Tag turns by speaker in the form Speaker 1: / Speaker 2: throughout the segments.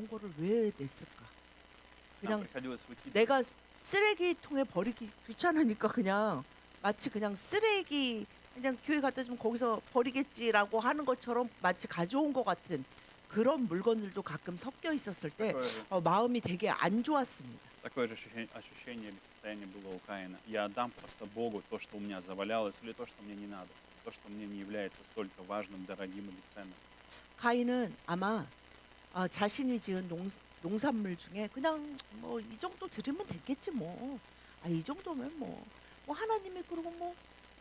Speaker 1: 그런 거를 왜 냈을까?
Speaker 2: Нам
Speaker 1: 그냥
Speaker 2: приходилось выкидывать.
Speaker 1: 내가 쓰레기통에 버리기 귀찮으니까 그냥 마치 그냥 쓰레기 그냥 교회 갖다 주면 거기서 버리겠지라고 하는 것처럼 마치 가져온 것 같은 그런 물건들도 가끔 섞여 있었을 때
Speaker 2: Такое же,
Speaker 1: 마음이 되게 안 좋았습니다.
Speaker 2: такое же ощущение или состояние было у Каина. Я отдам просто Богу то, что у меня завалялось, или то, что мне не надо, то, что мне не является столько важным, дорогим или ценным.
Speaker 1: 가인은 아마 자신이 지은 농산물 중에 그냥 뭐 이 정도 드리면 됐겠지 뭐. 이 정도면 뭐 하나님이 그러고 뭐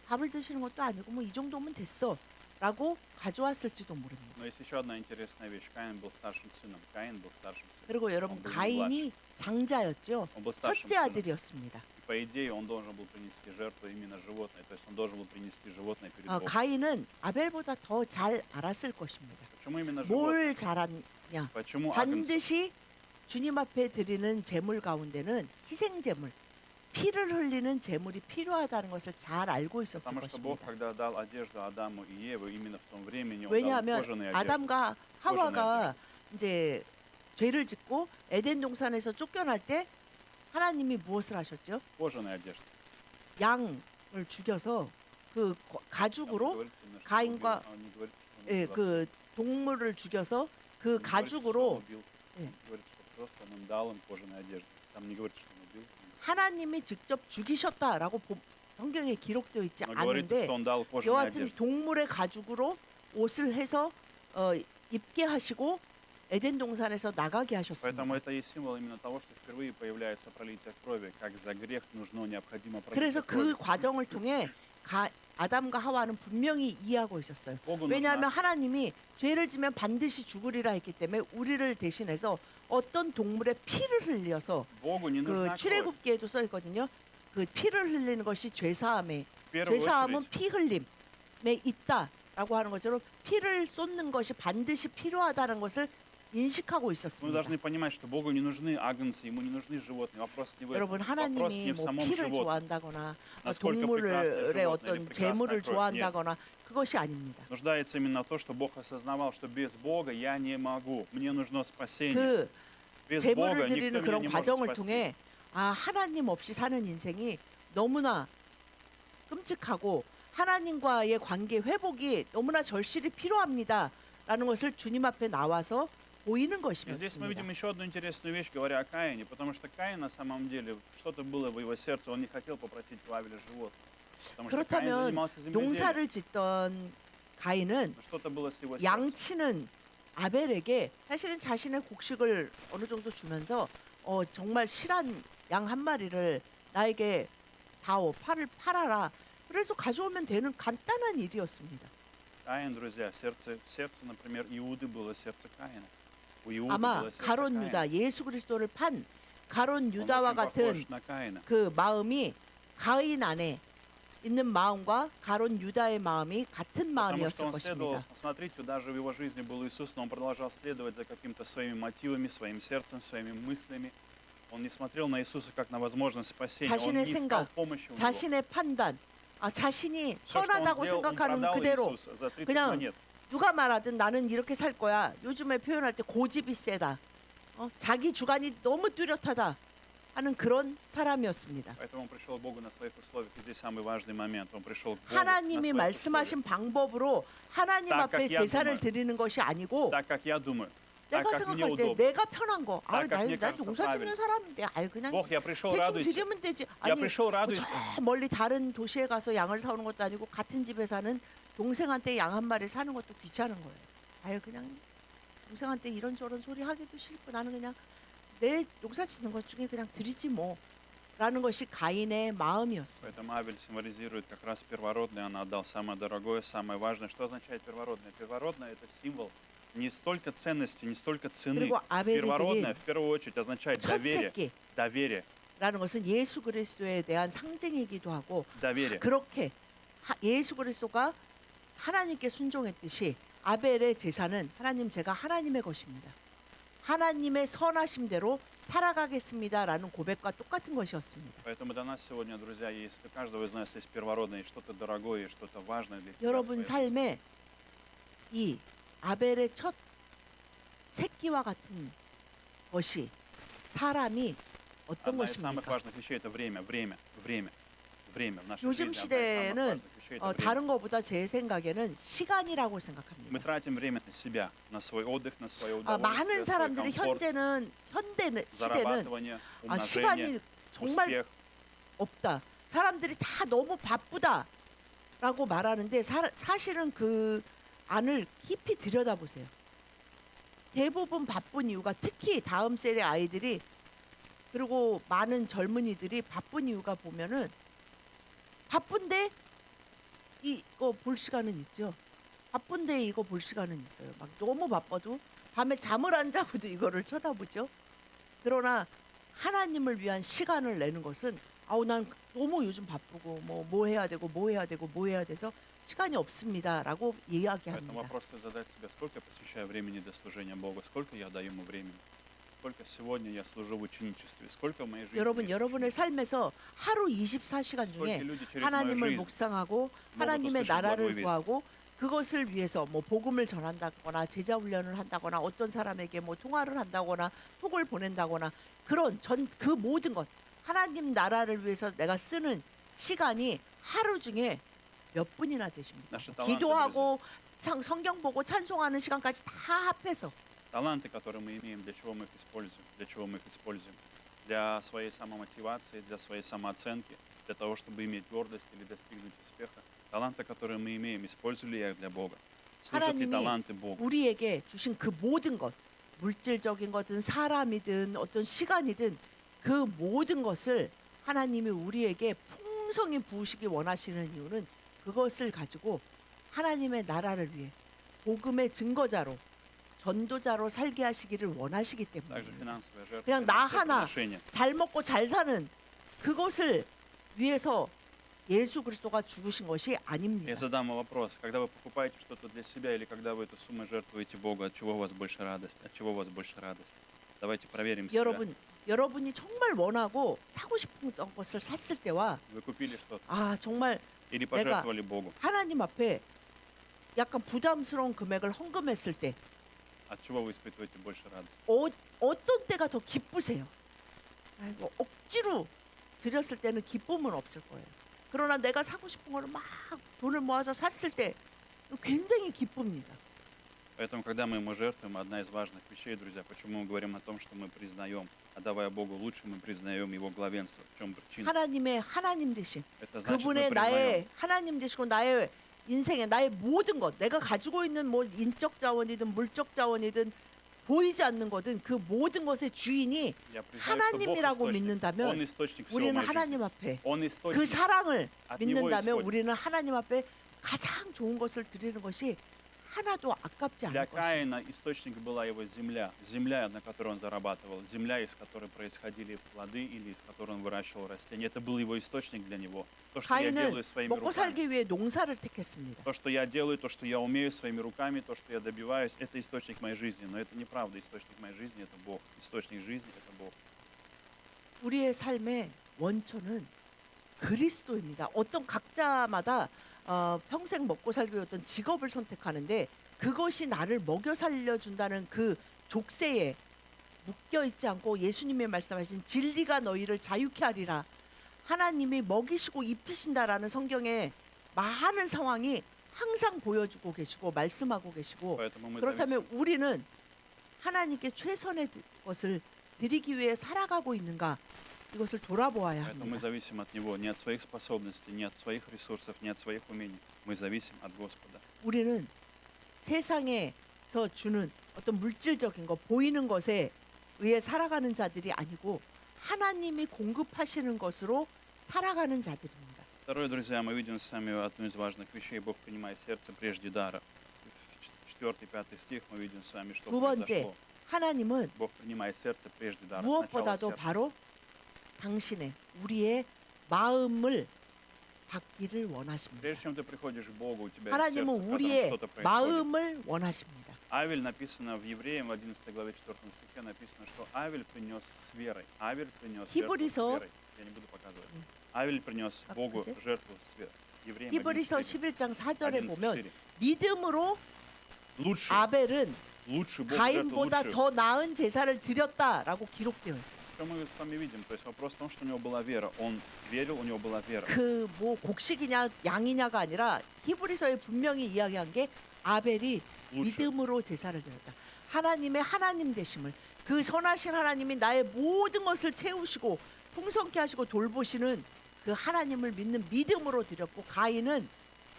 Speaker 1: 밥을 드시는 것도 아니고 뭐 이 정도면 됐어라고 가져왔을지도 모릅니다.
Speaker 2: Но есть еще одна интересная вещь. Каин был старшим сыном. Каин был старшим сыном.
Speaker 1: 그리고
Speaker 2: Он
Speaker 1: 여러분
Speaker 2: был не младшим.
Speaker 1: 가인이 장자였죠.
Speaker 2: Он был старшим
Speaker 1: 첫째
Speaker 2: сыном.
Speaker 1: 아들이었습니다.
Speaker 2: И по идее он должен был принести жертву именно животное. То есть он должен был принести животное перед Богом.
Speaker 1: 가인은 아벨보다 더 잘 알았을 것입니다.
Speaker 2: Почему именно
Speaker 1: 뭘
Speaker 2: животное?
Speaker 1: 잘았냐?
Speaker 2: Почему агнцы?
Speaker 1: 반드시 주님 앞에 드리는 제물 가운데는 희생 제물, 피를 흘리는 제물이 필요하다는 것을 잘 알고 있었을
Speaker 2: Потому что Бог,
Speaker 1: 것입니다.
Speaker 2: когда дал одежду Адаму и Еву, именно в том времени Он дал им
Speaker 1: 왜냐하면
Speaker 2: кожаные одежды.
Speaker 1: 아담과 하와가 이제 죄를 짓고 에덴 동산에서 쫓겨날 때 하나님이 무엇을 하셨죠?
Speaker 2: Кожаные одежды.
Speaker 1: 양을 죽여서 그 가죽으로 가인과 그 동물을 죽여서 그 가죽으로 예.
Speaker 2: говорит, что просто он им дал им кожаные одежды. Там не говорит, что он убил.
Speaker 1: 하나님이 직접 죽이셨다라고 성경에 기록되어 있지
Speaker 2: Но говорится,
Speaker 1: 않은데
Speaker 2: что он дал кожаные
Speaker 1: 여하튼
Speaker 2: одежды.
Speaker 1: 동물의 가죽으로 옷을 해서 입게 하시고 에덴 동산에서 나가게 하셨습니다.
Speaker 2: Поэтому это и символ именно того, что впервые появляется пролитие крови, как за грех нужно необходимо
Speaker 1: 그래서
Speaker 2: пролитие
Speaker 1: 그
Speaker 2: крови.
Speaker 1: 과정을 통해 아담과 하와는 분명히 이해하고 있었어요.
Speaker 2: Богу
Speaker 1: 왜냐하면
Speaker 2: нужна
Speaker 1: 하나님이 죄를 지면 반드시 죽으리라 했기 때문에 우리를 대신해서 어떤 동물의 피를 흘려서
Speaker 2: Богу не
Speaker 1: 그
Speaker 2: нужна кровь.
Speaker 1: 출애굽기에도 써 있거든요. 그 피를 흘리는 것이 죄사함에
Speaker 2: В первую
Speaker 1: 죄사함은
Speaker 2: очередь,
Speaker 1: 피 흘림에 있다라고 하는 것처럼 피를 쏟는 것이 반드시 필요하다는 것을 인식하고
Speaker 2: мы
Speaker 1: 있었습니다.
Speaker 2: должны понимать, что Богу не нужны агнцы, ему не нужны животные. Вопрос не в этом.
Speaker 1: 여러분
Speaker 2: Вопрос
Speaker 1: 하나님이
Speaker 2: не в
Speaker 1: 뭐
Speaker 2: самом
Speaker 1: 피를
Speaker 2: животном.
Speaker 1: 좋아한다거나
Speaker 2: Насколько прекрасное
Speaker 1: 동물의
Speaker 2: животное или
Speaker 1: 어떤
Speaker 2: прекрасная
Speaker 1: 재물을
Speaker 2: кровь. Нет.
Speaker 1: 좋아한다거나 그것이 아닙니다.
Speaker 2: Нуждается именно в том, что Бог осознавал, что без Бога я не могу. Мне нужно спасение.
Speaker 1: 그
Speaker 2: Без
Speaker 1: 제물을
Speaker 2: Бога никто
Speaker 1: 드리는
Speaker 2: меня
Speaker 1: 그런
Speaker 2: не может
Speaker 1: 과정을
Speaker 2: спасти.
Speaker 1: 통해 하나님 없이 사는 인생이 너무나 끔찍하고 하나님과의 관계 회복이 너무나 절실히 필요합니다라는 것을 주님 앞에 나와서 보이는
Speaker 2: И здесь мы
Speaker 1: 것이었습니다.
Speaker 2: видим еще одну интересную вещь, говоря о Каине, потому что Каин на самом деле, что-то было в его сердце, он не хотел попросить у Авеля животных. Потому что Каин
Speaker 1: 그렇다면
Speaker 2: занимался земледелием.
Speaker 1: 농사를 짓던 가인은
Speaker 2: Но что-то было с его сердцем.
Speaker 1: 양치는 아벨에게 사실은 자신의 곡식을 어느 정도 주면서 정말 실한 양 한 마리를 나에게 다오 팔아라. 그래서 가져오면 되는 간단한 일이었습니다.
Speaker 2: Каин, друзья, сердце, например, Иуды было сердце Каина. У Иуды
Speaker 1: 아마
Speaker 2: было сердце
Speaker 1: 가론
Speaker 2: Каина.
Speaker 1: 유다 예수 그리스도를 판 가론
Speaker 2: Он
Speaker 1: 유다와
Speaker 2: очень
Speaker 1: 같은
Speaker 2: похож на Каина.
Speaker 1: 그 마음이 가인 안에 있는 마음과 가론 유다의 마음이 같은
Speaker 2: Потому что
Speaker 1: 마음이었을
Speaker 2: он следовал,
Speaker 1: 것입니다.
Speaker 2: смотрите, даже в его жизни был Иисус, но он продолжал следовать за какими-то своими мотивами, своим сердцем, своими мыслями. Он не смотрел на Иисуса как на возможность спасения, он
Speaker 1: 자신의
Speaker 2: не искал
Speaker 1: 생각,
Speaker 2: помощи у него.
Speaker 1: 자신의 판단, 자신이
Speaker 2: Все, что он
Speaker 1: 선하다고
Speaker 2: сделал, он
Speaker 1: 생각하는
Speaker 2: продал
Speaker 1: 그대로
Speaker 2: Иисуса за 30
Speaker 1: 그냥
Speaker 2: монет.
Speaker 1: 누가 말하든 나는 이렇게 살 거야. 요즘에 표현할 때 고집이 세다. 자기 주관이 너무 뚜렷하다 하는 그런 사람이었습니다.
Speaker 2: Поэтому он пришел к Богу на своих условиях. И здесь самый важный момент. Он пришел к Богу на
Speaker 1: 하나님이
Speaker 2: своих условиях.
Speaker 1: 말씀하신 방법으로 하나님
Speaker 2: Так,
Speaker 1: 앞에
Speaker 2: как я
Speaker 1: 제사를
Speaker 2: думаю.
Speaker 1: 드리는 것이 아니고
Speaker 2: Так, как я думаю. Так,
Speaker 1: 내가
Speaker 2: как мне
Speaker 1: 생각할 때
Speaker 2: удобно.
Speaker 1: 내가 편한 거.
Speaker 2: Так, как мне
Speaker 1: 나
Speaker 2: кажется
Speaker 1: 농사 짓는
Speaker 2: правильно.
Speaker 1: 사람인데 그냥
Speaker 2: Бог, я пришел,
Speaker 1: 대충
Speaker 2: радуйся.
Speaker 1: 드리면 되지.
Speaker 2: Я пришел, радуйся.
Speaker 1: 저 멀리 다른 도시에 가서 양을 사오는 것도 아니고 같은 집에 사는 동생한테 양 한 마리 사는 것도 귀찮은 거예요. 그냥 동생한테 이런저런 소리 하기도 싫고 나는 그냥 내 농사 짓는 것 중에 그냥 드리지 뭐. 라는 것이 가인의 마음이었습니다.
Speaker 2: Поэтому Авель символизирует как раз первородное. Он отдал самое дорогое, самое важное. Что означает первородное? Первородное – это символ не столько ценности, не столько цены.
Speaker 1: 그리고 아벨이
Speaker 2: Первородное
Speaker 1: 드린
Speaker 2: в первую очередь означает
Speaker 1: 첫
Speaker 2: доверие.
Speaker 1: 새끼
Speaker 2: Доверие.
Speaker 1: 라는 것은 예수 그리스도에 대한 상징이기도 하고
Speaker 2: Доверие.
Speaker 1: 그렇게 예수 그리스도가 하나님께 순종했듯이 아벨의 제사는 제가 하나님의 것입니다. 하나님의 선하심대로 살아가겠습니다라는 고백과 똑같은 것이었습니다.
Speaker 2: Поэтому до нас сегодня, друзья, если у каждого из нас есть первородное, что-то дорогое, что-то важное для тебя.
Speaker 1: 여러분 삶에 이 아벨의 첫 새끼와 같은 것이 사람이 어떤
Speaker 2: Одна из самых
Speaker 1: 것입니까?
Speaker 2: важных вещей – это время, время, время, время в нашей
Speaker 1: 요즘
Speaker 2: жизни. Одна из самых
Speaker 1: 시대에는
Speaker 2: важных вещей – это время.
Speaker 1: 다른 것보다 제 생각에는 시간이라고
Speaker 2: Мы
Speaker 1: 생각합니다.
Speaker 2: тратим время на себя, на свой отдых, на свое
Speaker 1: 많은
Speaker 2: удовольствие, свой
Speaker 1: 사람들이
Speaker 2: комфорт,
Speaker 1: 현대 시대는
Speaker 2: зарабатывание, умножение,
Speaker 1: 시간이 정말
Speaker 2: успех.
Speaker 1: 없다. 사람들이 다 너무 바쁘다라고 말하는데 사실은 그 안을 깊이 들여다보세요. 대부분 바쁜 이유가 특히 다음 세대 아이들이 그리고 많은 젊은이들이 바쁜 이유가 보면은 바쁜데 이거 볼 시간은 있죠. 바쁜데 이거 볼 시간은 있어요. 막 너무 바빠도 밤에 잠을 안 자고도 이거를 쳐다보죠. 그러나 하나님을 위한 시간을 내는 것은 아우 난 너무 요즘 바쁘고 뭐 해야 되고 뭐 해야 되고 뭐 해야 돼서 시간이 없습니다라고
Speaker 2: Поэтому
Speaker 1: 이야기합니다.
Speaker 2: вопрос стоит задать себе, сколько я посвящаю времени для служения Богу, сколько я даю Ему времени, сколько сегодня я служу в ученичестве, сколько в моей жизни
Speaker 1: 여러분
Speaker 2: есть
Speaker 1: 여러분의
Speaker 2: учеников.
Speaker 1: 삶에서 하루 24시간
Speaker 2: Сколько
Speaker 1: 중에
Speaker 2: люди через мою
Speaker 1: 하나님을
Speaker 2: жизнь
Speaker 1: 묵상하고
Speaker 2: могут
Speaker 1: 하나님의
Speaker 2: услышать благую
Speaker 1: 나라를
Speaker 2: весть.
Speaker 1: 구하고 그것을 위해서 뭐 복음을 전한다거나 제자 훈련을 한다거나 어떤 사람에게 뭐 통화를 한다거나 톡을 보낸다거나 그런 그 모든 것 하나님 나라를 위해서 내가 쓰는 시간이 하루 중에 몇 분이나 되십니까?
Speaker 2: Наши таланты,
Speaker 1: 기도하고 성경 보고 찬송하는 시간까지 다 합해서
Speaker 2: таланты, которые мы имеем, для чего мы их используем, для чего мы их используем? Для своей самомотивации, для своей самооценки, для того, чтобы иметь гордость или достигнуть успеха. Таланты, которые мы имеем, используем ли я их для Бога? Служат ли
Speaker 1: 하나님이
Speaker 2: таланты Богу?
Speaker 1: 우리에게 주신 그 모든 것 물질적인 거든 사람이든 어떤 시간이든 그 모든 것을 하나님이 우리에게 풍성히 부으시기 원하시는 이유는 그것을 가지고 하나님의 나라를 위해 복음의 증거자로 전도자로 살게 하시기를 원하시기
Speaker 2: Также
Speaker 1: 때문입니다.
Speaker 2: финансовая жертва,
Speaker 1: 그냥 나
Speaker 2: финансовое
Speaker 1: 하나
Speaker 2: приношение.
Speaker 1: 잘 먹고 잘 사는 그것을 위해서 예수 그리스도가 죽으신 것이
Speaker 2: Я
Speaker 1: 아닙니다.
Speaker 2: задам вам вопрос. Когда вы покупаете что-то для себя или когда вы эту сумму жертвуете Богу, от чего у вас больше радость? От чего у вас больше радость? Давайте проверим себя.
Speaker 1: 여러분이 정말 원하고 사고 싶은 것을 샀을 때와
Speaker 2: Вы купили что-то
Speaker 1: 정말
Speaker 2: или
Speaker 1: 내가
Speaker 2: пожертвовали Богу?
Speaker 1: 하나님 앞에 약간 부담스러운 금액을 헌금했을 때
Speaker 2: От чего вы испытываете больше радость?
Speaker 1: 어떤 때가 더 기쁘세요? 아이고, 억지로 드렸을 때는 기쁨은 없을 거예요. 그러나 내가 사고 싶은 거를 막 돈을 모아서 샀을 때 굉장히 기쁩니다.
Speaker 2: Поэтому, когда мы ему жертвуем, одна из важных вещей, друзья, почему мы говорим о том, что мы признаем, отдавая Богу лучше, мы признаем Его главенство. В чем причина?
Speaker 1: 하나님의 하나님 되신
Speaker 2: Это значит, мы
Speaker 1: 그분의
Speaker 2: признаем,
Speaker 1: 나의 하나님 되시고 나의 인생에 나의 모든 것 내가 가지고 있는 뭐 인적 자원이든 물적 자원이든 보이지 않는 거든 그 모든 것의 주인이
Speaker 2: я признаю, что Бог
Speaker 1: 하나님이라고
Speaker 2: источник. Он
Speaker 1: 믿는다면
Speaker 2: источник всего в
Speaker 1: 우리는
Speaker 2: моей жизни.
Speaker 1: 하나님 앞에
Speaker 2: Он
Speaker 1: 그
Speaker 2: источник.
Speaker 1: 사랑을
Speaker 2: От Него
Speaker 1: 믿는다면
Speaker 2: исходит.
Speaker 1: 우리는 하나님 앞에 가장 좋은 것을 드리는 것이 하나도 아깝지
Speaker 2: Для
Speaker 1: 않을 것입니다.
Speaker 2: Каина источник была его земля. Земля, на которой он зарабатывал. Земля, из которой происходили плоды или из которой он выращивал растения. Это был его источник для него. То, что я
Speaker 1: 가인은
Speaker 2: делаю своими
Speaker 1: 먹고
Speaker 2: руками.
Speaker 1: 살기 위해 농사를 택했습니다.
Speaker 2: То, что я делаю, то, что я умею своими руками, то, что я добиваюсь, это источник моей жизни. Но это неправда. Источник моей жизни – это Бог. Источник жизни – это Бог.
Speaker 1: 우리의 삶의 원천은 그리스도입니다. 어떤 각자마다 평생 먹고 살기 위해 어떤 직업을 선택하는데 그것이 나를 먹여 살려준다는 그 족쇄에 묶여 있지 않고 예수님이 말씀하신 진리가 너희를 자유케 하리라. 하나님이 먹이시고 입히신다라는 성경의 많은 상황이 항상 보여주고 계시고 말씀하고 계시고
Speaker 2: Поэтому мы
Speaker 1: 그렇다면
Speaker 2: зависим.
Speaker 1: 우리는 하나님께 최선의 것을 드리기 위해 살아가고 있는가 이것을 돌아보아야
Speaker 2: Поэтому мы
Speaker 1: 합니다.
Speaker 2: зависим от Него. Не от своих способностей, не от своих ресурсов, не от своих умений. Мы зависим от Господа.
Speaker 1: 우리는 세상에서 주는 어떤 물질적인 것, 보이는 것에 의해 살아가는 자들이 아니고 하나님이 공급하시는 것으로 살아가는 자들입니다.
Speaker 2: Второе, друзья, мы видим с вами одну из важных вещей. Бог принимает сердце прежде дара. В 4-5 стих мы видим с вами, что
Speaker 1: 두 번째,
Speaker 2: произошло.
Speaker 1: 하나님은
Speaker 2: Бог принимает сердце прежде дара. Сначала
Speaker 1: 무엇보다도
Speaker 2: сердце.
Speaker 1: 바로 당신의 우리의 마음을 받기를 원하십니다.
Speaker 2: Прежде чем ты приходишь к Богу, у тебя есть сердце,
Speaker 1: 하나님은
Speaker 2: в котором
Speaker 1: 우리의
Speaker 2: что-то происходит.
Speaker 1: 마음을 원하십니다.
Speaker 2: Авель написано в Евреям, в 11 главе 4 стихе написано, что Авель принес с верой. Авель принес жертву с
Speaker 1: 히브리서
Speaker 2: верой. Я не буду показывать. Авель принес
Speaker 1: как
Speaker 2: Богу
Speaker 1: где?
Speaker 2: жертву с верой. Евреям
Speaker 1: 히브리서
Speaker 2: 11:4.
Speaker 1: 11장 4절에 보면
Speaker 2: 11:4.
Speaker 1: 믿음으로
Speaker 2: Лучше,
Speaker 1: 아벨은
Speaker 2: лучший Бог жертву
Speaker 1: 가인보다
Speaker 2: лучшую.
Speaker 1: 더 나은 제사를 드렸다라고 기록되어 있어요.
Speaker 2: Что мы с вами видим? То есть вопрос в том, что у него была вера. Он верил, у него была вера.
Speaker 1: 그 뭐 곡식이냐 양이냐가 아니라 히브리서에 분명히 이야기한 게 아벨이
Speaker 2: лучше.
Speaker 1: 믿음으로 제사를 드렸다. 하나님의 하나님 되심을, 그 선하신 하나님이 나의 모든 것을 채우시고 풍성케 하시고 돌보시는 그 하나님을 믿는 믿음으로 드렸고, 가인은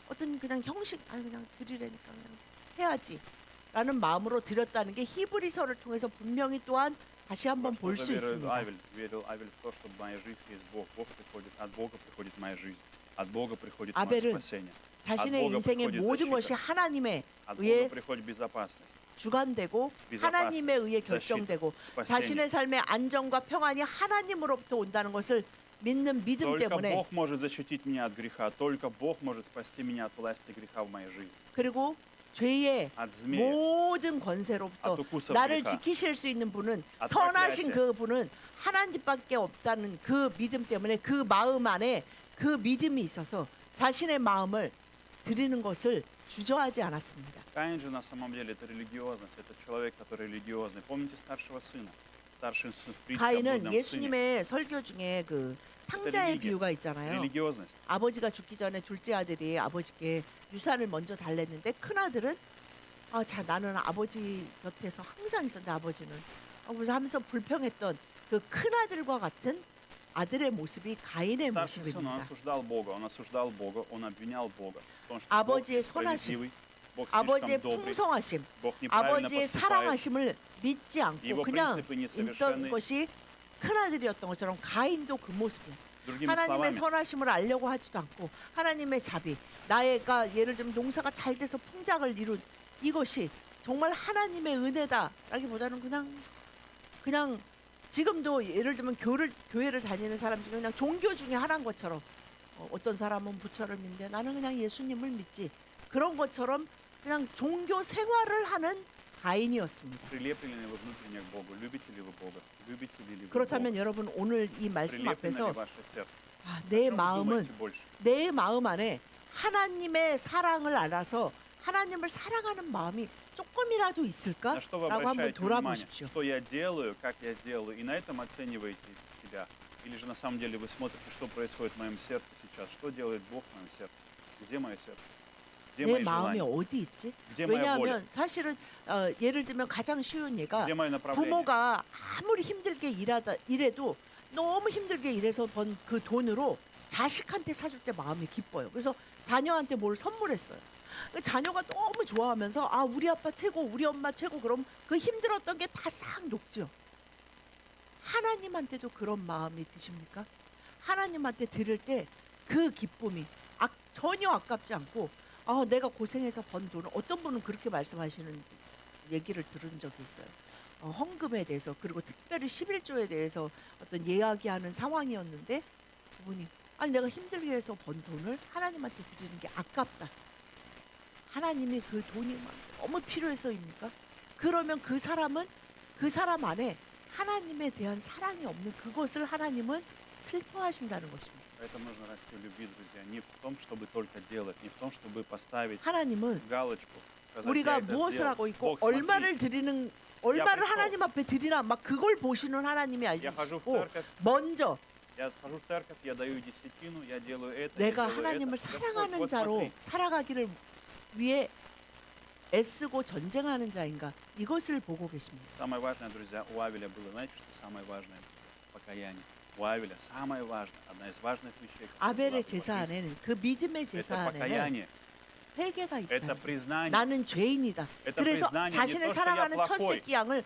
Speaker 1: 어떤 그냥 형식, 아니 그냥 드리려니까 그냥 해야지라는 마음으로 드렸다는 게 히브리서를 통해서 분명히 또한 다시 한번 볼
Speaker 2: Что
Speaker 1: 수
Speaker 2: верует
Speaker 1: 있습니다.
Speaker 2: Авель? Верил Авель в то, что в моей жизни есть Бог. От Бога приходит моя жизнь. От Бога приходит мое
Speaker 1: 아벨은
Speaker 2: спасение.
Speaker 1: 자신의
Speaker 2: Бога
Speaker 1: 인생의
Speaker 2: приходит
Speaker 1: 모든
Speaker 2: защита.
Speaker 1: 것이 하나님의
Speaker 2: От
Speaker 1: 왜-
Speaker 2: Бога приходит безопасность,
Speaker 1: 주관되고 하나님에 의해 결정되고
Speaker 2: спасение.
Speaker 1: 자신의 삶의 안정과 평안이 하나님으로부터 온다는 것을 믿는 믿음
Speaker 2: Только
Speaker 1: 때문에,
Speaker 2: Бог может защитить меня от греха. Только Бог может спасти меня от власти греха в моей жизни.
Speaker 1: 그리고 죄의
Speaker 2: От змея,
Speaker 1: 모든 권세로부터
Speaker 2: от укусов
Speaker 1: 나를
Speaker 2: греха.
Speaker 1: 지키실 수 있는 분은,
Speaker 2: 아,
Speaker 1: 선하신
Speaker 2: проклятие.
Speaker 1: 그 분은 하나님밖에 없다는 그 믿음 때문에 그 마음 안에 그 믿음이 있어서 자신의 마음을 드리는 것을 주저하지 않았습니다.
Speaker 2: Каин же на самом деле это религиозность. Это человек, который религиозный. Помните старшего сына? Старший сын в притче о
Speaker 1: 가인은
Speaker 2: блудном сыне.
Speaker 1: 예수님의 설교 중에 그 탕자의
Speaker 2: 릴리기아.
Speaker 1: 비유가 있잖아요.
Speaker 2: Религиозность.
Speaker 1: 아버지가 죽기 전에 둘째 아들이 아버지께 유산을 먼저 달랬는데, 큰 아들은 자 나는 아버지 곁에서 항상 있었는데 아버지는 그래서 하면서 불평했던 그 큰 아들과 같은 아들의 모습이 가인의
Speaker 2: Старший сын, он
Speaker 1: 모습입니다.
Speaker 2: осуждал Бога, он обвинял Бога в том, что Бог
Speaker 1: 아버지의
Speaker 2: несправедливый, Бог
Speaker 1: 아버지의
Speaker 2: слишком добрый,
Speaker 1: 풍성하심,
Speaker 2: Бог неправильно
Speaker 1: 아버지의
Speaker 2: поступает,
Speaker 1: 사랑하심을 믿지 않고
Speaker 2: его
Speaker 1: 그냥
Speaker 2: принципы
Speaker 1: 있던
Speaker 2: несовершенны.
Speaker 1: 것이 큰 아들이었던 것처럼 가인도 그 모습이었어요.
Speaker 2: Другими
Speaker 1: 하나님의
Speaker 2: словами,
Speaker 1: 선하심을 알려고 하지도 않고 하나님의 자비, 나가 예를 들면 농사가 잘 돼서 풍작을 이룬 이것이 정말 하나님의 은혜다라기보다는 그냥 지금도 예를 들면 교회를 다니는 사람 중에 그냥 종교 중에 하나인 것처럼, 어떤 사람은 부처를 믿는데 나는 그냥 예수님을 믿지, 그런 것처럼 그냥 종교 생활을 하는 가인이었습니다.
Speaker 2: прилеплены ли вы внутренне к Богу? Любите ли вы Бога? Любите ли вы Бога?
Speaker 1: 그렇다면 여러분 오늘 이 말씀
Speaker 2: Прилеплено ли
Speaker 1: 앞에서
Speaker 2: ваше сердце?
Speaker 1: 내
Speaker 2: О чем вы
Speaker 1: 마음은,
Speaker 2: думаете больше?
Speaker 1: 내 마음 안에 하나님의 사랑을 알아서 하나님을 사랑하는 마음이 조금이라도
Speaker 2: На
Speaker 1: 있을까?
Speaker 2: что вы
Speaker 1: 라고 한번
Speaker 2: обращаете внимание?
Speaker 1: 돌아보십시오.
Speaker 2: Что я делаю, как я делаю, и на этом оцениваете себя? Или же на самом деле вы смотрите, что происходит в моем сердце сейчас? Что делает Бог в моем сердце? Где мое сердце? Где
Speaker 1: 내
Speaker 2: мои
Speaker 1: 마음이
Speaker 2: желания?
Speaker 1: 어디 있지?
Speaker 2: Где моя воля?
Speaker 1: 왜냐하면 사실은 예를 들면 가장 쉬운 예가,
Speaker 2: Где мое направление?
Speaker 1: 부모가 아무리 힘들게 일해도 너무 힘들게 일해서 번 그 돈으로 자식한테 사줄 때 마음이 기뻐요. 그래서 자녀한테 뭘 선물했어요. 그 자녀가 너무 좋아하면서 우리 아빠 최고, 우리 엄마 최고, 그럼 그 힘들었던 게 다 싹 녹죠. 하나님한테도 그런 마음이 드십니까? 하나님한테 드릴 때 그 기쁨이 전혀 아깝지 않고, 내가 고생해서 번 돈을, 어떤 분은 그렇게 말씀하시는 얘기를 들은 적이 있어요. 헌금에 대해서, 그리고 특별히 11조에 대해서 어떤 이야기하는 상황이었는데, 그분이 내가 힘들게 해서 번 돈을 하나님한테 드리는 게 아깝다. 하나님이 그 돈이 막 너무 필요해서입니까? 그러면 그 사람은 그 사람 안에 하나님에 대한 사랑이 없는 그것을 하나님은 슬퍼하신다는 것입니다.
Speaker 2: Поэтому нужно расти в любви, друзья. Не в том, чтобы только делать, не в том, чтобы поставить
Speaker 1: 하나님은
Speaker 2: галочку, сказать, я
Speaker 1: 우리가
Speaker 2: это
Speaker 1: 무엇을
Speaker 2: сделал.
Speaker 1: 하고 있고
Speaker 2: Бог, смотри,
Speaker 1: 얼마를
Speaker 2: пришел.
Speaker 1: 하나님 앞에 드리나 막 그걸 보시는 하나님이
Speaker 2: я хожу в
Speaker 1: 아시고,
Speaker 2: церковь,
Speaker 1: 먼저
Speaker 2: я хожу в церковь, я даю десятину, я делаю это, я
Speaker 1: 내가
Speaker 2: делаю
Speaker 1: 하나님을
Speaker 2: это. Господь,
Speaker 1: 사랑하는
Speaker 2: вот
Speaker 1: 자로
Speaker 2: смотри,
Speaker 1: 살아가기를 위해 애쓰고 전쟁하는 자인가, 이것을 보고 계십니다.
Speaker 2: самое важное, друзья, у Авеля было, знаете, что самое важное? Покаяние. У Авеля самое важное, одна из важных вещей, которая была
Speaker 1: 아벨의
Speaker 2: в его
Speaker 1: 제사
Speaker 2: жизни,
Speaker 1: 안에는, 그 믿음의 제사
Speaker 2: это
Speaker 1: 안에는
Speaker 2: покаяние,
Speaker 1: 회개가
Speaker 2: это
Speaker 1: 있다.
Speaker 2: признание,
Speaker 1: 나는 죄인이다.
Speaker 2: это
Speaker 1: 그래서
Speaker 2: признание не
Speaker 1: 자신의
Speaker 2: то, что я
Speaker 1: 사랑하는 첫
Speaker 2: плохой,
Speaker 1: 새끼 양을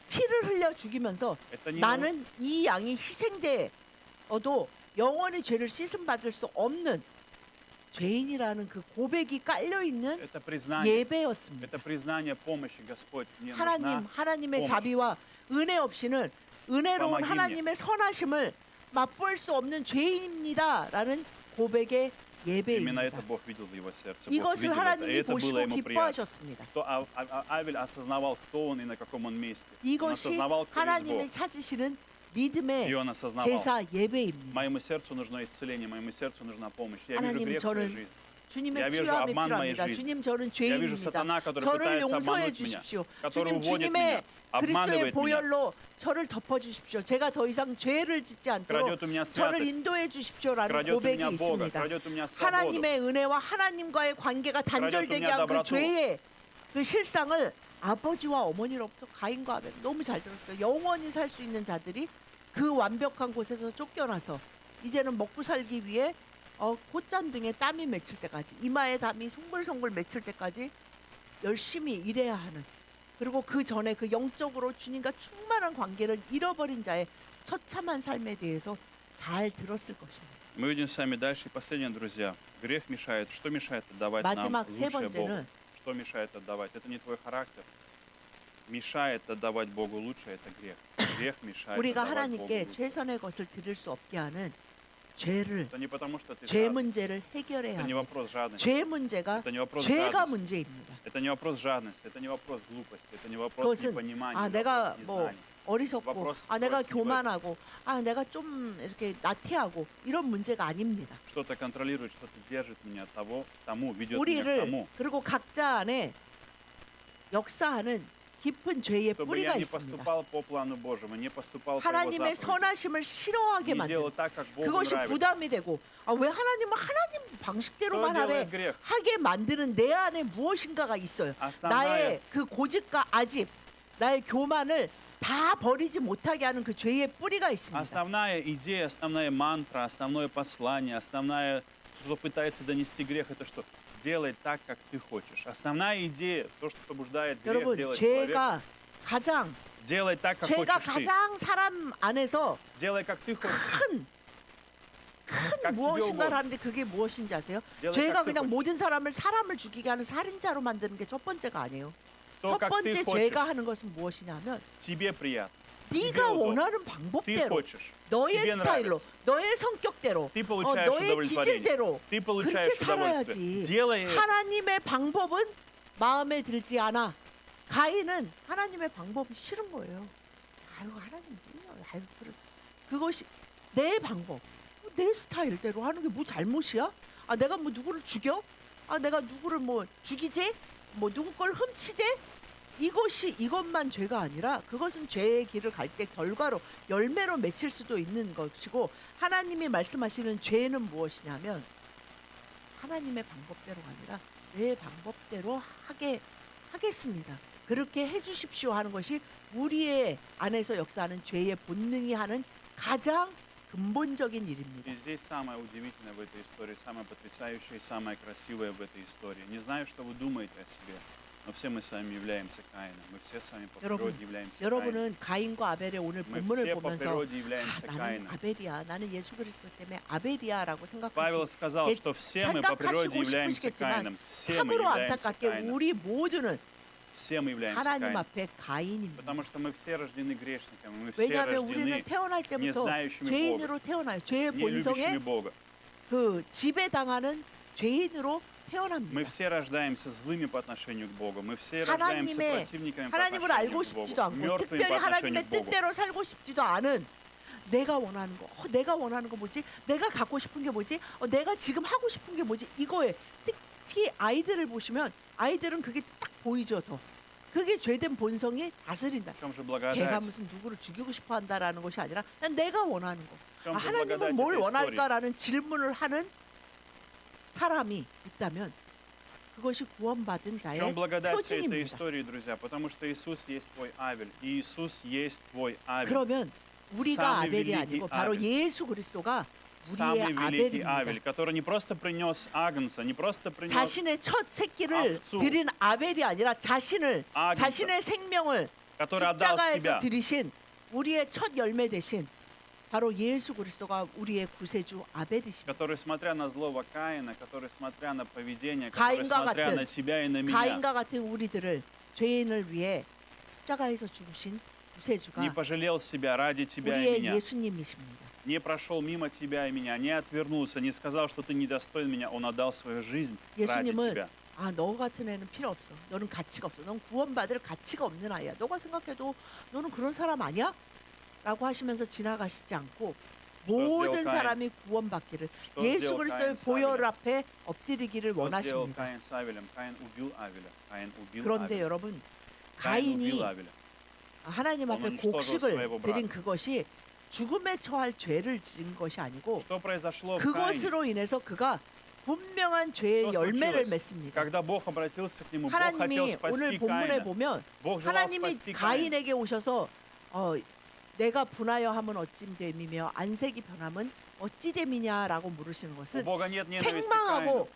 Speaker 1: 피를 흘려 죽이면서
Speaker 2: это не
Speaker 1: 나는 이 양이 희생되어도 영원히 죄를 씻음 받을 수 없는 죄인이라는 그 고백이 깔려 있는
Speaker 2: это признание,
Speaker 1: 예배였습니다.
Speaker 2: это признание помощи, Господь, мне нужна
Speaker 1: 하나님의
Speaker 2: помощь.
Speaker 1: 자비와 은혜 없이는, 은혜로운
Speaker 2: Помоги
Speaker 1: 하나님의 선하심을 맛볼 수 없는 죄인입니다라는 고백의
Speaker 2: Именно
Speaker 1: 예배입니다.
Speaker 2: это Бог видел в его сердце. Бог
Speaker 1: 이것을
Speaker 2: видел это, и
Speaker 1: 하나님이
Speaker 2: это было
Speaker 1: 보시고
Speaker 2: ему приятно.
Speaker 1: 기뻐하셨습니다.
Speaker 2: То Авель осознавал, кто он и на каком он месте. Он
Speaker 1: 이것이
Speaker 2: осознавал, кто есть
Speaker 1: 하나님이
Speaker 2: Бог.
Speaker 1: 찾으시는
Speaker 2: И
Speaker 1: 믿음의
Speaker 2: он осознавал,
Speaker 1: 제사 예배입니다.
Speaker 2: моему сердцу нужно исцеление, моему сердцу нужна помощь. Я вижу
Speaker 1: 하나님,
Speaker 2: грех в своей
Speaker 1: 저는
Speaker 2: жизни.
Speaker 1: 주님의
Speaker 2: Я вижу
Speaker 1: 치유함이
Speaker 2: обман моей
Speaker 1: 필요합니다.
Speaker 2: жизни.
Speaker 1: 주님 저는
Speaker 2: Я вижу
Speaker 1: 죄인입니다.
Speaker 2: сатана, который
Speaker 1: 저를
Speaker 2: пытается
Speaker 1: 용서해
Speaker 2: обмануть меня,
Speaker 1: 주십시오.
Speaker 2: который
Speaker 1: 주님
Speaker 2: уводит
Speaker 1: 주님의
Speaker 2: меня,
Speaker 1: 그리스도의
Speaker 2: обманывает меня,
Speaker 1: 보혈로 저를 덮어 주십시오. 제가 더 이상 죄를 짓지 않도록
Speaker 2: крадет у меня
Speaker 1: 저를
Speaker 2: святость,
Speaker 1: 인도해 주십시오라는
Speaker 2: крадет у
Speaker 1: 고백이
Speaker 2: меня Бога,
Speaker 1: 있습니다.
Speaker 2: крадет у меня свободу.
Speaker 1: 하나님의 은혜와 하나님과의 관계가 단절되게
Speaker 2: меня
Speaker 1: 한 그
Speaker 2: доброту.
Speaker 1: 죄의 그 실상을 아버지와 어머니로부터 가인과 아벨 너무 잘 들었어요. 영원히 살 수 있는 자들이 그 완벽한 곳에서 쫓겨나서 이제는 먹고 살기 위해 콧잔등에 땀이 맺힐 때까지 이마에 담이 송글송글 맺힐 때까지 열심히 일해야 하는, 그리고 그 전에 그 영적으로 주님과 충만한 관계를 잃어버린 자의 처참한 삶에 대해서 잘 들었을 것입니다.
Speaker 2: Мы видим с вами дальше. И последнее, друзья. Грех мешает. Что мешает отдавать нам
Speaker 1: 마지막 세
Speaker 2: лучшее Богу?
Speaker 1: 번째는
Speaker 2: Что мешает отдавать? Это не твой характер. Мешает отдавать Богу лучше, это грех. Грех мешает
Speaker 1: 우리가
Speaker 2: отдавать Богу
Speaker 1: 하나님께
Speaker 2: лучше.
Speaker 1: 최선의 것을 드릴 수 없게 하는 죄를,
Speaker 2: Это не потому, что ты
Speaker 1: 죄
Speaker 2: жадный.
Speaker 1: 문제를 해결해야
Speaker 2: Это не
Speaker 1: 합니다.
Speaker 2: вопрос жадности.
Speaker 1: 죄 문제가
Speaker 2: Это не вопрос
Speaker 1: 죄가
Speaker 2: жадности.
Speaker 1: 문제입니다.
Speaker 2: Это не вопрос жадности. Это не вопрос глупости. Это не вопрос
Speaker 1: 그것은
Speaker 2: непонимания.
Speaker 1: 아
Speaker 2: не
Speaker 1: 내가
Speaker 2: вопрос
Speaker 1: 뭐
Speaker 2: незнания.
Speaker 1: 어리석고
Speaker 2: вопрос
Speaker 1: 아 내가
Speaker 2: 그것이
Speaker 1: 교만하고 아 내가 좀 이렇게 나태하고 이런 문제가 아닙니다.
Speaker 2: Что-то контролирует, что-то держит меня от того, к тому, ведет меня к
Speaker 1: 우리를
Speaker 2: тому,
Speaker 1: 그리고 각자 안에 역사하는 깊은 죄의
Speaker 2: чтобы
Speaker 1: 뿌리가
Speaker 2: я не
Speaker 1: 있습니다.
Speaker 2: поступал по плану Божьему, не поступал по его
Speaker 1: 하나님의
Speaker 2: заповедям,
Speaker 1: 선하심을 싫어하게
Speaker 2: не
Speaker 1: 만드는,
Speaker 2: делал так, как Богу
Speaker 1: 그것이
Speaker 2: нравится.
Speaker 1: 부담이 되고 아 왜 하나님은 하나님
Speaker 2: Кто
Speaker 1: 방식대로만
Speaker 2: делает
Speaker 1: 하래
Speaker 2: грех?
Speaker 1: 하게 만드는 내 안에 무엇인가가 있어요.
Speaker 2: Основная,
Speaker 1: 나의 그 고집과 아집, 나의 교만을 다 버리지 못하게 하는 그 죄의 뿌리가 있습니다.
Speaker 2: основная идея, основная мантра, основное послание, основная, что пытается донести грех, это что? Делай так, как ты хочешь. Основная идея, то, что побуждает грех
Speaker 1: 여러분
Speaker 2: делать человек,
Speaker 1: 죄가 가장
Speaker 2: делай так, как
Speaker 1: 죄가
Speaker 2: хочешь ты.
Speaker 1: 가장 사람 안에서
Speaker 2: Делай, как ты хочешь.
Speaker 1: 큰
Speaker 2: Как тебе
Speaker 1: 무엇인가를
Speaker 2: угодно.
Speaker 1: 하는데 그게 무엇인지 아세요?
Speaker 2: Делай,
Speaker 1: 죄가
Speaker 2: как ты
Speaker 1: 그냥
Speaker 2: хочешь.
Speaker 1: 모든 사람을 죽이게 하는 살인자로 만드는 게 첫 번째가 아니에요.
Speaker 2: То,
Speaker 1: 첫
Speaker 2: как ты
Speaker 1: 번째
Speaker 2: хочешь,
Speaker 1: 죄가 하는 것은 무엇이냐면
Speaker 2: тебе приятно.
Speaker 1: 네가
Speaker 2: удобно.
Speaker 1: 원하는
Speaker 2: Ты
Speaker 1: 방법대로
Speaker 2: хочешь.
Speaker 1: 너의
Speaker 2: тебе
Speaker 1: 스타일로
Speaker 2: нравится.
Speaker 1: 너의 성격대로
Speaker 2: Ты получаешь
Speaker 1: 너의
Speaker 2: удовлетворение.
Speaker 1: 기질대로
Speaker 2: Ты
Speaker 1: 그렇게
Speaker 2: получаешь удовольствие.
Speaker 1: 살아야지.
Speaker 2: Делай это.
Speaker 1: 하나님의 방법은 마음에 들지 않아. 가인은 하나님의 방법이 싫은 거예요. 아유 하나님 뭐야. 아유 그것이 내 방법, 내 스타일대로 하는 게 뭐 잘못이야? 아 내가 뭐 누구를 죽여? 아 내가 누구를 뭐 죽이지? 뭐 누구 걸 훔치지? 이것만 죄가 아니라 그것은 죄의 길을 갈 때 결과로 열매로 맺힐 수도 있는 것이고, 하나님이 말씀하시는 죄는 무엇이냐면 하나님의 방법대로가 아니라 내 방법대로 하겠습니다. 그렇게 해주십시오 하는 것이 우리의 안에서 역사하는 죄의 본능이 하는 가장 근본적인 일입니다.
Speaker 2: И здесь самое удивительное в этой истории, самое потрясающее и самое красивое в этой истории. Не знаю, что вы думаете о себе, но все мы с вами являемся Каином. Мы все с вами по
Speaker 1: 여러분,
Speaker 2: природе являемся Каином.
Speaker 1: 여러분은 가인과 아벨의 오늘
Speaker 2: Мы
Speaker 1: 본문을
Speaker 2: все по
Speaker 1: 보면서
Speaker 2: природе являемся
Speaker 1: 나는
Speaker 2: Каином.
Speaker 1: 아벨이야, 나는 예수 그리스도 때문에 아벨이야라고
Speaker 2: Павел
Speaker 1: 생각하시.
Speaker 2: сказал,
Speaker 1: 예,
Speaker 2: что все мы по природе
Speaker 1: 생각하시고
Speaker 2: являемся
Speaker 1: 싶으시겠지만
Speaker 2: Каином. Все мы
Speaker 1: 참으로
Speaker 2: являемся
Speaker 1: 안타깝게
Speaker 2: Каином.
Speaker 1: 우리 모두는
Speaker 2: Все мы являемся
Speaker 1: 하나님
Speaker 2: Каином.
Speaker 1: 앞에 가인입니다.
Speaker 2: Потому что мы все рождены грешниками. Мы все
Speaker 1: 왜냐하면 우리는
Speaker 2: рождены
Speaker 1: 태어날 때부터
Speaker 2: не знающими Бога,
Speaker 1: 죄인으로 태어나요. 죄의
Speaker 2: не
Speaker 1: 본성에
Speaker 2: любящими Бога.
Speaker 1: 그 지배당하는 죄인으로 태어납니다.
Speaker 2: Мы все рождаемся злыми по отношению к Богу. Мы все рождаемся
Speaker 1: 하나님의
Speaker 2: противниками по
Speaker 1: 하나님을
Speaker 2: отношению
Speaker 1: 알고
Speaker 2: к Богу.
Speaker 1: 싶지도 않고
Speaker 2: Мертвыми
Speaker 1: 특별히
Speaker 2: по отношению
Speaker 1: 하나님의
Speaker 2: к Богу.
Speaker 1: 뜻대로 살고 싶지도 않은 내가 원하는 거, 내가 원하는 거 뭐지? 내가 갖고 싶은 게 뭐지? 내가 지금 하고 싶은 게 뭐지? 이거에 특히 아이들을 보시면 아이들은 그게 딱 보이죠. 더 그게 죄된 본성이 다스린다.
Speaker 2: В чем же
Speaker 1: 걔가
Speaker 2: благодать?
Speaker 1: 무슨 누구를 죽이고 싶어 한다라는 것이 아니라 난 내가 원하는 거.
Speaker 2: В чем же благодать
Speaker 1: 하나님은 뭘
Speaker 2: этой истории?
Speaker 1: 원할까라는 질문을 하는 사람이 있다면 그것이 구원받은
Speaker 2: В
Speaker 1: 자의
Speaker 2: чем благодать всей этой
Speaker 1: 표징입니다.
Speaker 2: истории, друзья? Потому что Иисус есть твой Авель. И Иисус есть твой Авель.
Speaker 1: 그러면 우리가
Speaker 2: Самый
Speaker 1: 아벨이
Speaker 2: великий
Speaker 1: 아니고 바로
Speaker 2: 아벨.
Speaker 1: 예수 그리스도가
Speaker 2: Самый
Speaker 1: 우리의
Speaker 2: великий
Speaker 1: 아벨입니다.
Speaker 2: Авель, который не просто принес агнца, не просто принес
Speaker 1: 자신의 첫 새끼를
Speaker 2: 앞수.
Speaker 1: 드린 아벨이 아니라 자신을
Speaker 2: агнца,
Speaker 1: 자신의 생명을
Speaker 2: который отдал
Speaker 1: 십자가에서
Speaker 2: себя,
Speaker 1: 들이신 우리의 첫 열매 대신 바로 예수 그리스도가 우리의 구세주 아벨이십니다.
Speaker 2: который, смотря на злого Каина, который, смотря на поведение,
Speaker 1: 가인과
Speaker 2: который, смотря
Speaker 1: 같은-
Speaker 2: на тебя и на меня,
Speaker 1: 가인과 같은 우리들을 죄인을 위해 십자가에서 죽으신 구세주가
Speaker 2: не пожалел себя ради тебя и
Speaker 1: 우리의
Speaker 2: меня,
Speaker 1: 예수님이십니다.
Speaker 2: не прошел мимо тебя и меня, не отвернулся, не сказал, что ты недостоин меня, он отдал свою жизнь ради
Speaker 1: 예수님은
Speaker 2: тебя.
Speaker 1: 아, 너 같은 애는 필요 없어. 너는 가치가 없어. 넌 구원받을 가치가 없는 아이야. 너가 생각해도 너는 그런 사람 아니야? 라고 하시면서 지나가시지 않고 모든
Speaker 2: сделал
Speaker 1: 사람이 구원받기를
Speaker 2: Что
Speaker 1: 예수
Speaker 2: сделал
Speaker 1: 그리스도의
Speaker 2: Каин с
Speaker 1: 보혈
Speaker 2: Авелем?
Speaker 1: 앞에 엎드리기를
Speaker 2: Что сделал
Speaker 1: 원하십니다.
Speaker 2: Каин с Авелем? Каин убил Авеля. Каин убил
Speaker 1: 그런데
Speaker 2: Авеля.
Speaker 1: 여러분
Speaker 2: Каин убил
Speaker 1: 가인이
Speaker 2: Авеля.
Speaker 1: 하나님 앞에
Speaker 2: unичтожил
Speaker 1: 곡식을
Speaker 2: своего брата.
Speaker 1: 드린 그것이 죽음에 처할 죄를 지은 것이 아니고
Speaker 2: Что произошло в Каине?
Speaker 1: 그것으로 인해서 그가 분명한 죄의
Speaker 2: Что
Speaker 1: 열매를
Speaker 2: случилось?
Speaker 1: 맺습니다.
Speaker 2: Когда Бог обратился к нему, Бог хотел
Speaker 1: 하나님이 오늘
Speaker 2: спасти
Speaker 1: 본문에
Speaker 2: Каина.
Speaker 1: 보면
Speaker 2: Бог желал
Speaker 1: 하나님이
Speaker 2: спасти Каина.
Speaker 1: 가인에게 오셔서 내가 분하여 함은 어찌됨이며 안색이 변함은 어찌됨이냐라고 물으시는
Speaker 2: У
Speaker 1: 것은
Speaker 2: Бога нет ненависти к Каину.
Speaker 1: 책망하고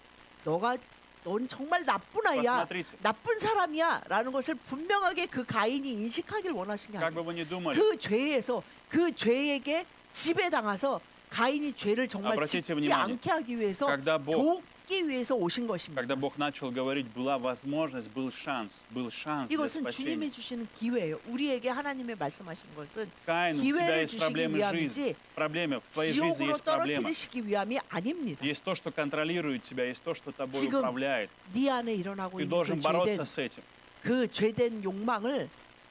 Speaker 1: 넌 정말 나쁜 아이야,
Speaker 2: Посмотрите,
Speaker 1: 나쁜 사람이야라는 것을 분명하게 그 가인이 인식하길 원하신 게
Speaker 2: как
Speaker 1: 아니에요.
Speaker 2: бы вы ни думали,
Speaker 1: 그 죄에서 그 죄에게 지배당해서 가인이 죄를 정말
Speaker 2: Обратите
Speaker 1: 짓지
Speaker 2: внимание,
Speaker 1: 않게 하기 위해서
Speaker 2: когда Бог
Speaker 1: 돕기 위해서 오신 것입니다.
Speaker 2: Когда Бог начал говорить, была возможность, был шанс для
Speaker 1: 이것은
Speaker 2: спасения.
Speaker 1: 주님이 주시는 기회예요. 우리에게 하나님의 말씀하신 것은
Speaker 2: Каин, у тебя
Speaker 1: 기회를
Speaker 2: есть
Speaker 1: 주시기
Speaker 2: проблемы жизни.
Speaker 1: 위함이지
Speaker 2: Проблемы в твоей жизни
Speaker 1: 지옥으로
Speaker 2: есть проблема.
Speaker 1: 떨어뜨리시기 위함이 아닙니다.
Speaker 2: Есть то, что контролирует тебя, есть то, что тобой
Speaker 1: 지금
Speaker 2: управляет.
Speaker 1: 네 안에 일어나고
Speaker 2: Ты
Speaker 1: 있는
Speaker 2: должен бороться с этим.
Speaker 1: 그 죄된 욕망을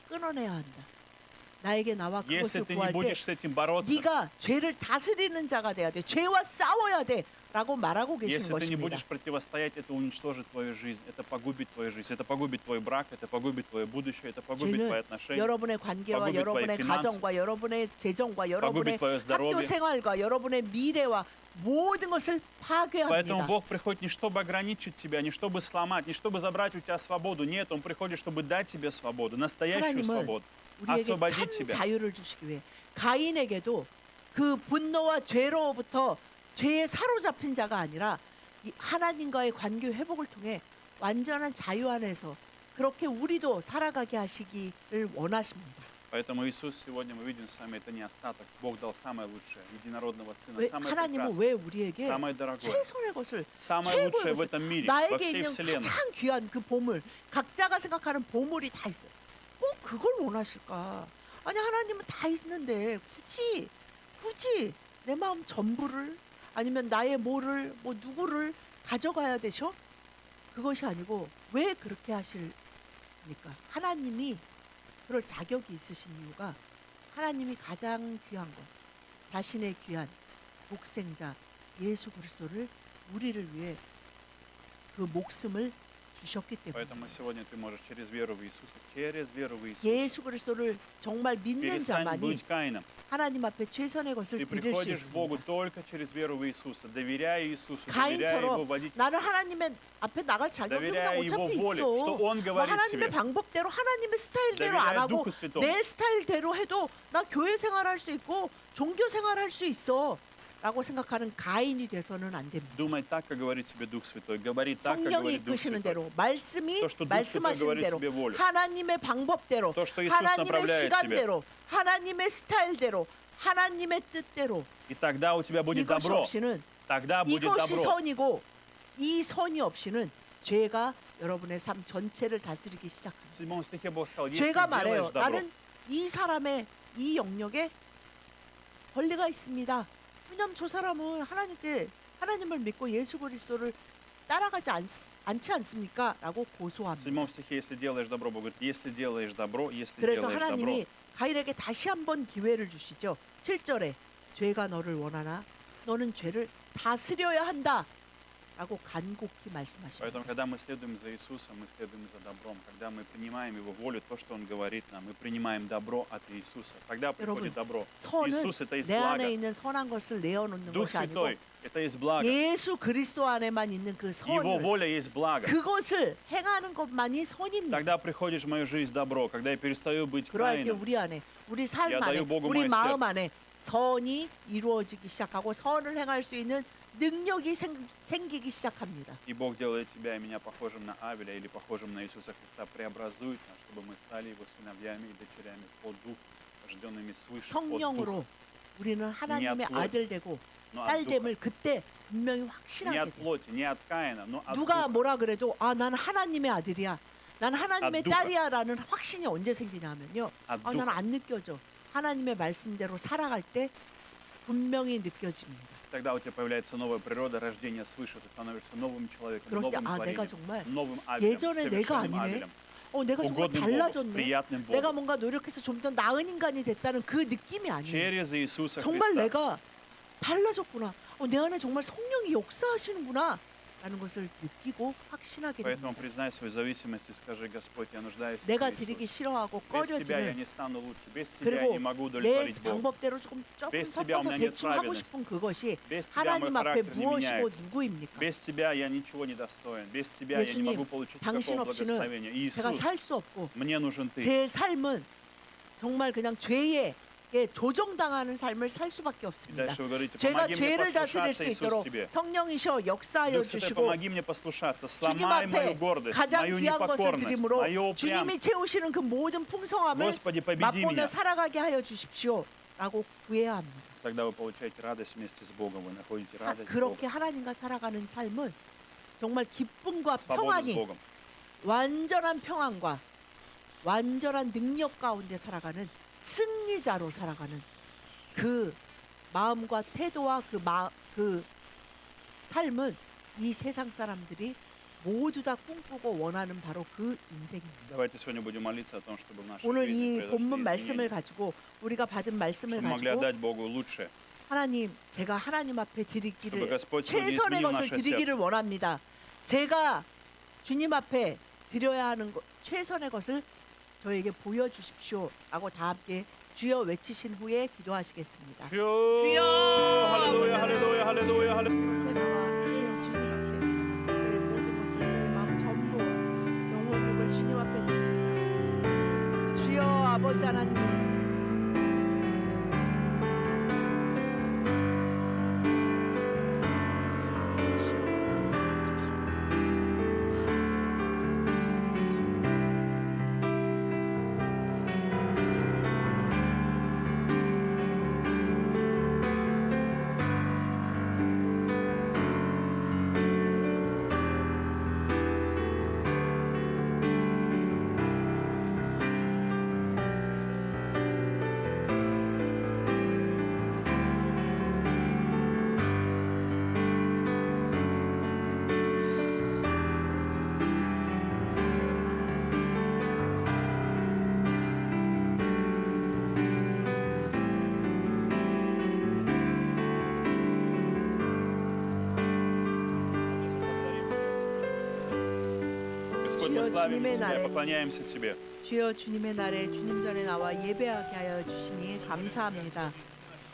Speaker 1: 끊어내야 한다. 나에게 나와
Speaker 2: Если
Speaker 1: 그것을
Speaker 2: ты не
Speaker 1: 구할 때
Speaker 2: будешь с этим бороться,
Speaker 1: 네가 죄를 다스리는 자가 돼야 돼. 죄와 싸워야 돼라고 말하고 계시는
Speaker 2: если ты не
Speaker 1: 것입니다.
Speaker 2: будешь противостоять, это уничтожит твою жизнь, это погубит твою жизнь, это погубит твой брак, это погубит твое будущее, это погубит твои
Speaker 1: 죄는
Speaker 2: отношения,
Speaker 1: 여러분의 관계와
Speaker 2: погубит
Speaker 1: 여러분의
Speaker 2: твои финансы,
Speaker 1: 가정과 여러분의 재정과 여러분의
Speaker 2: погубит твое
Speaker 1: 학교
Speaker 2: здоровье.
Speaker 1: 생활과 여러분의 미래와 모든 것을
Speaker 2: Поэтому
Speaker 1: 파괴합니다.
Speaker 2: Бог приходит не чтобы ограничить тебя, не чтобы сломать, не чтобы забрать у тебя свободу. Нет, Он приходит, чтобы дать тебе свободу, настоящую
Speaker 1: 하나님은
Speaker 2: свободу.
Speaker 1: 우리에게
Speaker 2: освободить
Speaker 1: 참
Speaker 2: тебя.
Speaker 1: 자유를 주시기 위해 가인에게도 그 분노와 죄로부터 죄에 사로잡힌 자가 아니라 이 하나님과의 관계 회복을 통해 완전한 자유 안에서 그렇게 우리도 살아가게 하시기를 원하십니다.
Speaker 2: Поэтому Иисус сегодня мы видим с вами, это не остаток. Бог дал самое лучшее, единородного Сына,
Speaker 1: 왜
Speaker 2: самое
Speaker 1: 하나님은
Speaker 2: прекрасное,
Speaker 1: 왜 우리에게
Speaker 2: самое дорогое,
Speaker 1: 최선의 것을
Speaker 2: самое
Speaker 1: 최고의
Speaker 2: лучшее в
Speaker 1: 것을
Speaker 2: этом мире, во
Speaker 1: 나에게
Speaker 2: всей
Speaker 1: 있는
Speaker 2: Вселенной.
Speaker 1: 가장 귀한 그 보물, 각자가 생각하는 보물이 다 있어요. 꼭 그걸 원하실까? 아니 하나님은 다 있는데 굳이 내 마음 전부를 아니면 나의 뭐를 뭐 누구를 가져가야 되셔? 그것이 아니고 왜 그렇게 하실니까? 하나님이 그럴 자격이 있으신 이유가 하나님이 가장 귀한 것, 자신의 귀한 독생자 예수 그리스도를 우리를 위해 그 목숨을 주셨기 때문에
Speaker 2: Поэтому сегодня ты можешь через веру в Иисуса,
Speaker 1: 예수 그리스도를 정말 믿는
Speaker 2: перестань
Speaker 1: 자만이
Speaker 2: быть Каином.
Speaker 1: 하나님 앞에 최선의 것을
Speaker 2: Ты
Speaker 1: 드릴 수
Speaker 2: приходишь к Богу
Speaker 1: 있습니다.
Speaker 2: только через веру в Иисуса, доверяя Иисусу, доверяя
Speaker 1: 가인처럼
Speaker 2: Его водительству,
Speaker 1: 나는 하나님의 앞에 나갈 자격이 그냥
Speaker 2: доверяя Его
Speaker 1: 어차피
Speaker 2: воле,
Speaker 1: 있어.
Speaker 2: что Он
Speaker 1: 뭐
Speaker 2: говорит
Speaker 1: 하나님의
Speaker 2: тебе,
Speaker 1: 방법대로 하나님의 스타일대로 안
Speaker 2: доверяя
Speaker 1: 하고
Speaker 2: Духу Святому.
Speaker 1: 내 스타일대로 해도 나 교회 생활할 수 있고 종교 생활할 수 있어 라고 생각하는 가인이 돼서는 안 됩니다.
Speaker 2: Думай так, как говорит тебе Дух Святой. Говори так, как
Speaker 1: 성령이
Speaker 2: говорит Дух
Speaker 1: 이끄시는
Speaker 2: Святой.
Speaker 1: 대로 말씀이
Speaker 2: То, что Дух Святой
Speaker 1: 말씀하시는
Speaker 2: говорит
Speaker 1: 대로
Speaker 2: тебе волю.
Speaker 1: 하나님의 방법대로
Speaker 2: То, что Иисус
Speaker 1: 하나님의
Speaker 2: направляет тебя.
Speaker 1: 시간대로 하나님의 스타일대로 하나님의 뜻대로
Speaker 2: И тогда у тебя будет
Speaker 1: 이것이
Speaker 2: добро.
Speaker 1: 없이는
Speaker 2: Тогда будет
Speaker 1: 이것이
Speaker 2: добро.
Speaker 1: 선이고 이 선이 없이는 죄가 여러분의 삶 전체를 다스리기 시작합니다.
Speaker 2: В 7 стихе Бог сказал, если
Speaker 1: 죄가
Speaker 2: делаешь
Speaker 1: 말해요.
Speaker 2: добро,
Speaker 1: 나는 이 사람의 이 영역에 권리가 있습니다. 왜냐하면 저 사람은 하나님을 믿고 예수 그리스도를 따라가지 않지 않습니까? 라고
Speaker 2: в
Speaker 1: 고소합니다.
Speaker 2: 7 стихе, если делаешь добро, Бог говорит, если делаешь добро, если
Speaker 1: 그래서
Speaker 2: делаешь добро.
Speaker 1: 하나님이 가인에게 다시 한번 기회를 주시죠. 7절에 죄가 너를 원하나 너는 죄를 다스려야 한다. 라고 간곡히 말씀하십니다.
Speaker 2: Поэтому, когда мы следуем за Иисусом, мы следуем за добром. Когда мы принимаем Его волю, то, что Он говорит нам, мы принимаем добро от Иисуса. Тогда приходит добро.
Speaker 1: 선은
Speaker 2: Иисус — это есть
Speaker 1: 내 안에
Speaker 2: благо.
Speaker 1: 있는 선한 것을 내어놓는
Speaker 2: Дух
Speaker 1: 것이 아니고
Speaker 2: Святой — это есть благо.
Speaker 1: 예수 그리스도 안에만 있는 그
Speaker 2: Его
Speaker 1: 선을
Speaker 2: воля есть благо.
Speaker 1: 그것을 행하는 것만이 선입니다.
Speaker 2: Тогда приходишь в мою жизнь добро, когда я перестаю быть
Speaker 1: 그럴 때
Speaker 2: Каином.
Speaker 1: 우리 안에 우리 삶
Speaker 2: Я
Speaker 1: 안에
Speaker 2: даю Богу
Speaker 1: 우리
Speaker 2: мое
Speaker 1: 마음
Speaker 2: сердце.
Speaker 1: 안에 선이 이루어지기 시작하고 선을 행할 수 있는 능력이 생기기 시작합니다.
Speaker 2: И Бог делает тебя и меня похожим на Авеля или похожим на Иисуса Христа, преобразует нас, чтобы мы стали Его сыновьями и дочерями по Духу, рожденными свыше, от Духа,
Speaker 1: 성령으로 우리는 하나님의
Speaker 2: плоти,
Speaker 1: 아들 되고
Speaker 2: но от
Speaker 1: 딸
Speaker 2: Духа.
Speaker 1: 됨을 그때 분명히
Speaker 2: Не
Speaker 1: 확신하게
Speaker 2: от
Speaker 1: 돼.
Speaker 2: плоти, не от Каина, но от
Speaker 1: 누가
Speaker 2: Духа.
Speaker 1: 뭐라 그래도 난 하나님의 아들이야. 난 하나님의
Speaker 2: 두가.
Speaker 1: 딸이야라는 확신이 언제 생기냐면요.
Speaker 2: от
Speaker 1: 나는
Speaker 2: Духа.
Speaker 1: 안 느껴져. 하나님의 말씀대로 살아갈 때 분명히 느껴집니다.
Speaker 2: Тогда у тебя появляется новая природа, рождение свыше, ты становишься новым человеком,
Speaker 1: 그럴 때
Speaker 2: новым
Speaker 1: 내가
Speaker 2: творением,
Speaker 1: 정말
Speaker 2: новым Авелем,
Speaker 1: 예전에 내가
Speaker 2: совершенным
Speaker 1: 아니네.
Speaker 2: Авелем,
Speaker 1: 내가 정말
Speaker 2: угодным Богу,
Speaker 1: 달라졌네.
Speaker 2: приятным
Speaker 1: 내가
Speaker 2: Богу.
Speaker 1: 뭔가 노력해서 좀 더 나은 인간이 됐다는 그 느낌이 아니에요.
Speaker 2: Через Иисуса
Speaker 1: 정말
Speaker 2: Христа.
Speaker 1: 내가 달라졌구나. 내 안에 정말 성령이 역사하시는구나. 라는 것을 느끼고 확신하게
Speaker 2: Поэтому
Speaker 1: 됩니다.
Speaker 2: признай свою зависимость и скажи: Господь, я нуждаюсь в
Speaker 1: 내가
Speaker 2: Тебе,
Speaker 1: 드리기
Speaker 2: Иисус.
Speaker 1: 싫어하고
Speaker 2: Без Тебя я
Speaker 1: 꺼려지는
Speaker 2: не стану лучше, без Тебя я
Speaker 1: 그리고
Speaker 2: не могу
Speaker 1: 내
Speaker 2: удовлетворить Бога.
Speaker 1: 방법대로 조금
Speaker 2: Без тебя у
Speaker 1: 섞어서
Speaker 2: меня нет
Speaker 1: 대충 하고
Speaker 2: праведности.
Speaker 1: 싶은 그것이
Speaker 2: Без Тебя мой
Speaker 1: 하나님 앞에
Speaker 2: характер не
Speaker 1: 무엇이고
Speaker 2: меняется.
Speaker 1: 누구입니까?
Speaker 2: Без Тебя я ничего не достоин. Без Тебя я не
Speaker 1: 예수님,
Speaker 2: могу получить
Speaker 1: 당신
Speaker 2: никакого
Speaker 1: 없이는
Speaker 2: благословения.
Speaker 1: 제가
Speaker 2: Иисус,
Speaker 1: 살 수 없고
Speaker 2: мне нужен Ты.
Speaker 1: 제 삶은 정말 그냥 죄에 조정당하는 삶을 살 수밖에
Speaker 2: И
Speaker 1: 없습니다.
Speaker 2: дальше вы говорите:
Speaker 1: 제가
Speaker 2: помоги мне
Speaker 1: 죄를 다스릴
Speaker 2: послушаться,
Speaker 1: 수
Speaker 2: Иисус,
Speaker 1: 있도록
Speaker 2: Тебе.
Speaker 1: 성령이셔 역사하여
Speaker 2: Дух Святой,
Speaker 1: 주시고
Speaker 2: помоги мне послушаться,
Speaker 1: 주님
Speaker 2: сломай мою
Speaker 1: 앞에
Speaker 2: гордость,
Speaker 1: 가장
Speaker 2: мою
Speaker 1: 귀한 것을
Speaker 2: непокорность,
Speaker 1: 드림으로
Speaker 2: мое
Speaker 1: 주님이
Speaker 2: упрямство.
Speaker 1: 채우시는 그 모든 풍성함을
Speaker 2: Господи, победи
Speaker 1: 맛보며
Speaker 2: меня.
Speaker 1: 살아가게 하여 주십시오. 라고 구해야 합니다.
Speaker 2: Тогда вы получаете радость вместе с Богом, вы находите радость с
Speaker 1: 그렇게
Speaker 2: Богом,
Speaker 1: 하나님과 살아가는 삶은 정말 기쁨과
Speaker 2: свободу с
Speaker 1: 평안이
Speaker 2: Богом.
Speaker 1: 완전한 평안과 완전한 능력 가운데 살아가는 승리자로 살아가는 그 마음과 태도와 그 삶은 이 세상 사람들이 모두 다 꿈꾸고 원하는 바로 그 인생입니다.
Speaker 2: Давайте сегодня будем молиться о том, чтобы в нашей
Speaker 1: 오늘
Speaker 2: жизни
Speaker 1: 이
Speaker 2: произошли
Speaker 1: 본문 말씀을
Speaker 2: изменения,
Speaker 1: 가지고 우리가 받은 말씀을
Speaker 2: чтобы мы могли
Speaker 1: 가지고
Speaker 2: отдать Богу лучшее,
Speaker 1: 하나님, 제가 하나님 앞에
Speaker 2: чтобы
Speaker 1: 드리기를
Speaker 2: Господь сегодня
Speaker 1: 최선의
Speaker 2: изменил
Speaker 1: 것을
Speaker 2: наше
Speaker 1: 드리기를
Speaker 2: сердце.
Speaker 1: 원합니다. 제가 주님 앞에 드려야 하는 최선의 것을 저에게 보여주십시오. 라고 다 함께 주여 외치신 후에 기도하시겠습니다.
Speaker 2: 주여! 할렐루야, 할렐루야, 할렐루야, 할렐루야.
Speaker 1: 이렇게 나와 주님 앞에 저의 모든 것을 저의 마음 전부 영혼 몸을 주님 앞에 드립니다. 주여 아버지 하나님,
Speaker 2: Господь, мы славим Тебя, поклоняемся Тебе.
Speaker 1: 주여 주님의 날에 주님 전에 나와 예배하게 하여 주시니 감사합니다.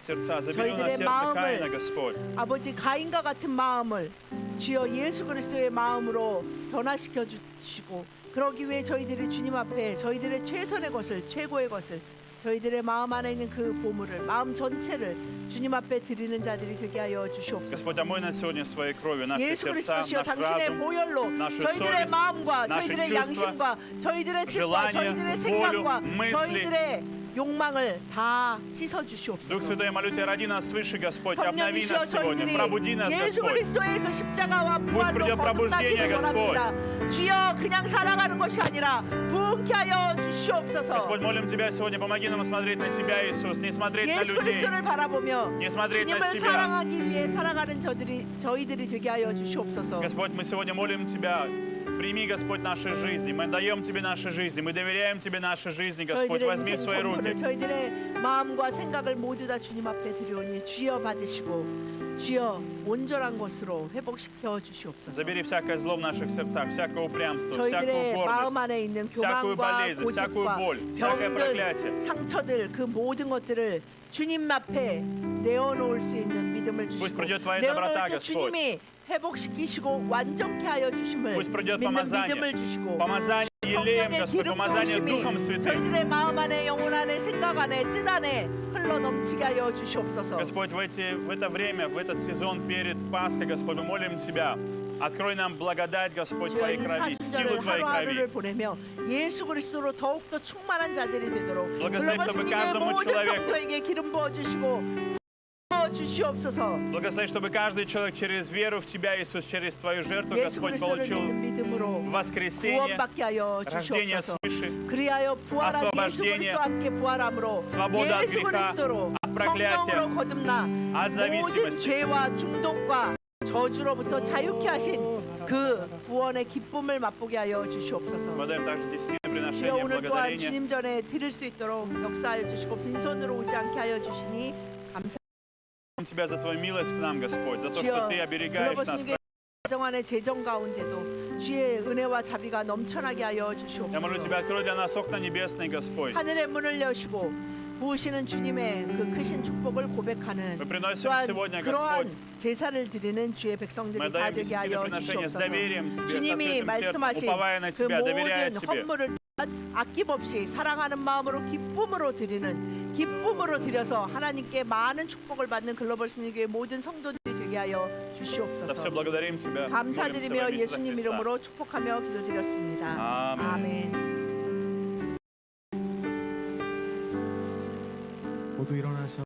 Speaker 2: Сердца, забери на
Speaker 1: 저희들의
Speaker 2: сердце
Speaker 1: 마음을
Speaker 2: Каина, Господь.
Speaker 1: 아버지 가인과 같은 마음을 주여 예수 그리스도의 마음으로 변화시켜 주시고 그러기 위해 저희들이 주님 앞에 저희들의 최선의 것을 최고의 것을 저희들의 마음 안에 있는 그 보물을 마음 전체를 주님 앞에 드리는 자들이 되게 하여 주시옵소서.
Speaker 2: Господь, омой нас сегодня своей кровью, наши
Speaker 1: 예수
Speaker 2: сердца,
Speaker 1: 그리스도시여
Speaker 2: наш
Speaker 1: 당신의
Speaker 2: разум,
Speaker 1: 보혈로
Speaker 2: нашу
Speaker 1: 저희들의
Speaker 2: совесть,
Speaker 1: 마음과
Speaker 2: наши
Speaker 1: 저희들의
Speaker 2: чувства,
Speaker 1: 양심과 저희들의 뜻과
Speaker 2: желания,
Speaker 1: 저희들의
Speaker 2: волю,
Speaker 1: 생각과
Speaker 2: мысли.
Speaker 1: 저희들의 욕망을 다 씻어
Speaker 2: Дух
Speaker 1: 주시옵소서.
Speaker 2: Святой, я молю Тебя, роди нас свыше, Господь, обнови
Speaker 1: 성령이시여
Speaker 2: нас сегодня, пробуди нас,
Speaker 1: 저희들이 예수
Speaker 2: Господь.
Speaker 1: 그리스도의 그 십자가와 부활로
Speaker 2: придет пробуждение,
Speaker 1: 거듭나기를 원합니다. 주여 그냥 살아가는 것이 아니라 부흥케 하여 주시옵소서.
Speaker 2: Господь, молим Тебя сегодня, помоги нам смотреть на Тебя, Иисус, не смотреть на
Speaker 1: 예수
Speaker 2: людей,
Speaker 1: 그리스도를 바라보며
Speaker 2: не смотреть на
Speaker 1: 주님을
Speaker 2: себя.
Speaker 1: 사랑하기 위해 살아가는 저희들이 되게 하여 주시옵소서.
Speaker 2: Господь, мы сегодня молим Тебя, прими, Господь, наши жизни, мы даем Тебе наши жизни, мы доверяем Тебе наши жизни, Господь,
Speaker 1: 저희들의
Speaker 2: возьми в
Speaker 1: 인생
Speaker 2: свои
Speaker 1: 전부를
Speaker 2: руки.
Speaker 1: 저희들의 마음과 생각을 모두 다 주님 앞에 드리오니 주여 받으시고 주여 온전한 것으로 회복시켜 주시옵소서.
Speaker 2: Забери всякое зло в наших сердцах, всякое упрямство, всякую
Speaker 1: 저희들의 마음
Speaker 2: гордость,
Speaker 1: 안에 있는
Speaker 2: всякую
Speaker 1: 교만과
Speaker 2: болезнь, всякую
Speaker 1: 고집과
Speaker 2: боль, всякое
Speaker 1: 병들,
Speaker 2: проклятие.
Speaker 1: 상처들 그 모든 것들을 주님 앞에 내어놓을 수 있는 믿음을
Speaker 2: Пусть
Speaker 1: 주시고
Speaker 2: придет Твоя
Speaker 1: 내어놓을
Speaker 2: доброта,
Speaker 1: 때
Speaker 2: Господь.
Speaker 1: 주님이 회복시키시고 완전케 하여 주심을
Speaker 2: Пусть придет
Speaker 1: 믿는
Speaker 2: помазание,
Speaker 1: 믿음을 주시고
Speaker 2: помазание елеем,
Speaker 1: 성령의
Speaker 2: Господь,
Speaker 1: 기름
Speaker 2: помазание
Speaker 1: 부으심이
Speaker 2: Духом Святым.
Speaker 1: 저희들의 마음 안에 영혼 안에 생각 안에 뜻 안에 흘러 넘치게 하여 주시옵소서.
Speaker 2: Господь, в это время, в этот сезон перед Пасхой, Господь, мы молим Тебя, открой нам благодать, Господь,
Speaker 1: 주여
Speaker 2: Твоей
Speaker 1: 이
Speaker 2: крови, силу
Speaker 1: 40절을
Speaker 2: Твоей
Speaker 1: 하루하루를
Speaker 2: крови.
Speaker 1: 보내며 예수 그리스도로 더욱더 충만한 자들이 되도록
Speaker 2: Благослови,
Speaker 1: 물론
Speaker 2: чтобы
Speaker 1: 예수님의
Speaker 2: каждому
Speaker 1: 모든
Speaker 2: человеку
Speaker 1: 성도에게 기름 부어주시고 주시옵소서.
Speaker 2: Благослови, чтобы каждый человек через веру в Тебя, Иисус, через Твою жертву,
Speaker 1: 예수
Speaker 2: Господь,
Speaker 1: 그리스도를
Speaker 2: получил
Speaker 1: 믿는 믿음으로
Speaker 2: воскресение,
Speaker 1: 구원받게 하여
Speaker 2: рождение
Speaker 1: 주시옵소서.
Speaker 2: свыше,
Speaker 1: 그리하여 부활한 예수
Speaker 2: освобождение,
Speaker 1: 그리스도와 함께 부활함으로
Speaker 2: свобода от
Speaker 1: 예수
Speaker 2: греха,
Speaker 1: 그리스도로
Speaker 2: от проклятия,
Speaker 1: 성령으로 거듭나
Speaker 2: от
Speaker 1: 모든
Speaker 2: зависимости.
Speaker 1: 죄와 중독과 저주로부터 자유케 하신 그 구원의 기쁨을 맛보게 하여 주시옵소서.
Speaker 2: Подаем также десятины
Speaker 1: 주여
Speaker 2: приношения
Speaker 1: 오늘 또한
Speaker 2: благодарения.
Speaker 1: 주님 전에 드릴 수 있도록 역사하여 주시고 빈손으로 오지 않게 하여 주시니 감사합니다.
Speaker 2: Тебя за Твою милость к нам, Господь, за то,
Speaker 1: 주여,
Speaker 2: что Ты оберегаешь
Speaker 1: 글로벌
Speaker 2: нас.
Speaker 1: 순교회 가정 안의 재정 가운데도 주의 은혜와 자비가 넘쳐나게 하여
Speaker 2: Я молю
Speaker 1: 주시옵소서.
Speaker 2: Тебя, открой для нас окна небесные, Господь.
Speaker 1: 하늘의 문을 여시고 부으시는 주님의 그 크신 축복을 고백하는
Speaker 2: Мы приносим
Speaker 1: 또한
Speaker 2: сегодня, Господь,
Speaker 1: 그러한 제사를 드리는 주의
Speaker 2: мы
Speaker 1: 백성들이 다
Speaker 2: даем
Speaker 1: 되게
Speaker 2: тебе
Speaker 1: 하여
Speaker 2: приношение с
Speaker 1: 주시옵소서.
Speaker 2: доверием Тебе, с
Speaker 1: 주님이
Speaker 2: открытым сердцем,
Speaker 1: 말씀하신
Speaker 2: уповая на
Speaker 1: 그
Speaker 2: Тебя, доверяя
Speaker 1: 모든
Speaker 2: Тебе.
Speaker 1: 헌물을 아낌없이 사랑하는 마음으로 기쁨으로 드리는 기쁨으로 드려서 하나님께 많은 축복을 받는 글로벌 승리교회 모든 성도들이 되게 하여
Speaker 2: За все
Speaker 1: 주시옵소서.
Speaker 2: благодарим Тебя.
Speaker 1: 감사드리며
Speaker 2: молимся во имя Иисуса
Speaker 1: 예수님
Speaker 2: Христа.
Speaker 1: 이름으로 축복하며 기도드렸습니다.
Speaker 2: 아멘.
Speaker 1: 아멘.